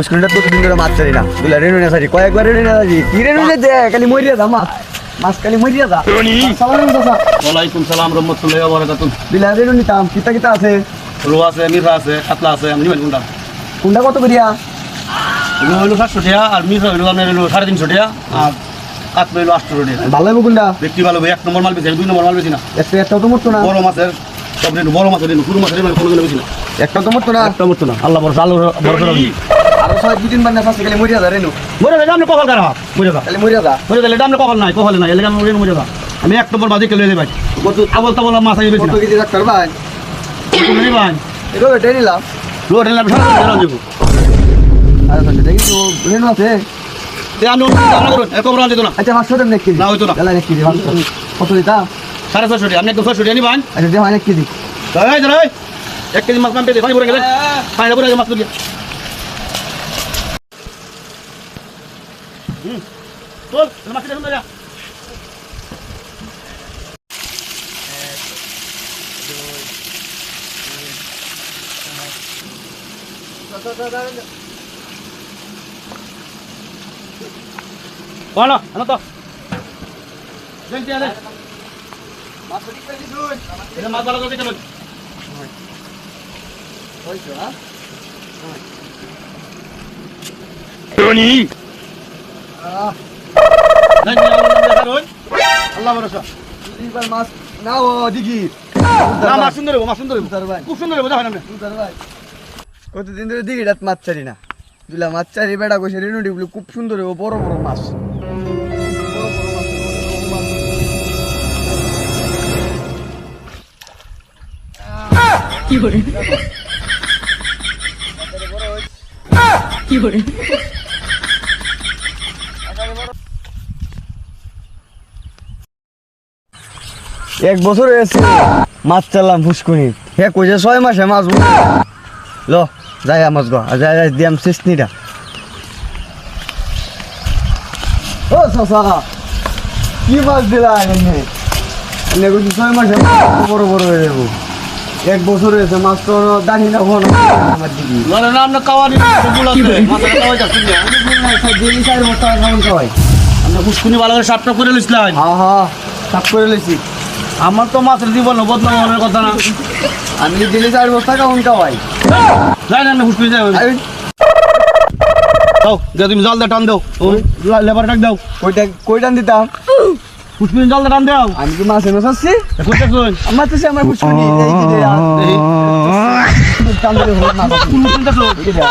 পুষ্করিটা তো দিন ধরে মাছ ছাড়ি না দুলা রেনু না ছাড়ি কয়েকবার রেনু না ছাড়ি কি রেনু দে খালি মরিয়া যা মাছ খালি মরিয়া যা ওয়ালাইকুম সালাম রহমতুল্লাহি ওয়া বারাকাতুহু। দুলা রেনু নিতাম কিতা আছে রো আছে, মিঠা আছে, কাতলা আছে, আমি নিবেন কোনটা? কোনটা কত করিয়া রো হলো 700 টাকা আর মিঠা হলো আপনার হলো 350 টাকা আর কাতলা হলো 800 টাকা। ভালো হবে কোনটা ব্যক্তি ভালো, 1 নম্বর মাল বেশি, 2 নম্বর মাল বেশি না। একটা তো মরতো না বড় মাছের সব রেনু, বড় মাছের রেনু, পুরো মাছের রেনু কোনো বেশি না। একটা তো মরতো না একটা মরতো না, আল্লাহ বড় আল্লাহ বড় করে দিই। আরো 2-3 বার না ফাসে খালি মরিয়া যা রেনু মরে গেলে আপনি কপাল খারাপ, মরে যা। খালি মরিয়া যা মরে গেলে আপনি কপাল নাই, কপালে নাই, এলাকা রেনু মরে যা। আমি 1 নম্বর বাজে কেলে ভাই কত আবল তাবল মাছ আই বেশি কত না। কেজি ডাক্তার ভাই কত নেই ভাই? এটা বেটে নিলাম রো রেনু আমি সারা দেব। আরে তো দেখি তো রেনু আছে তে আমি আমরা করুন এক কবর আনতে না। আচ্ছা 500 টাকা নেক কেজি না হইতো না। এলা নেক কেজি কত দিতা 650 টাকা, আপনি একদম 600 টাকা নিবেন। আচ্ছা দে হয় নেক কেজি দাঁড়াই দাঁড়াই 1 কেজি মাছ পাম্পে পানি ভরে গেলে পানি ভরে মাছ তুলি। চল মাছ দেখুন দাদা। বলো আনো তো দেন দিয়ে দে মাছ ঠিক করে দিছুন এটা মাছ ভালো করে চলো। হইছো হ্যাঁ দেন দিয়ে আল্লাহ ভরসা। এইবার মাছ নাও দিঘি না মাছ সুন্দর হবে, মাছ সুন্দর হবে, উতার ভাই খুব সুন্দর হবে, দেখেন আপনি। উতার ভাই কতদিন ধরে দিঘিটাত মাছ চারি না দুলা মাছ চারি বেড়া কইছে রেনু ডিবলু খুব সুন্দর হবে বড় বড় মাছ কি করে কি করে এক বছর হয়েছে মাছ চালাম ফুসকুনি হে কইছে 6 মাসে মাছ ল যাই মাছ গো যাই যাই দিয়াম সিসনিটা ও সাসা কি মাছ দিলা এনে এনে কইছে 6 মাসে বড় বড় হয়ে যাবো এক বছর হয়েছে মাছ তো দাঁড়ি না হলো আমার দিদি না না আপনি কাওয়ানি বুলাতে মাছ কাওয়াই যাচ্ছে না। দিদি চার বস্তা খাওয়ান খাওয়াই আমরা কুসকুনি ভালো করে সাপটা করে লিসলাই। হ্যাঁ হ্যাঁ সাপ করে লইছি আমার তো মাছের জীবন বদনাম হওয়ার কথা না। আমি দিদি 4 বস্তা খাওয়ান খাওয়াই যাই না কুসকুনি যাই দাও যে তুমি জাল দা টান দাও, ওই লেবার ডাক দাও, কইটান দিতাম কুসকুনি জাল দা টান দাও। আমি কি মাছ এনে চাচ্ছি কোথায় শুন আমার তো আমার পুষ্কুনি এই কি রে টান দিলে হলো না কোন চিন্তা শুন এই কি রে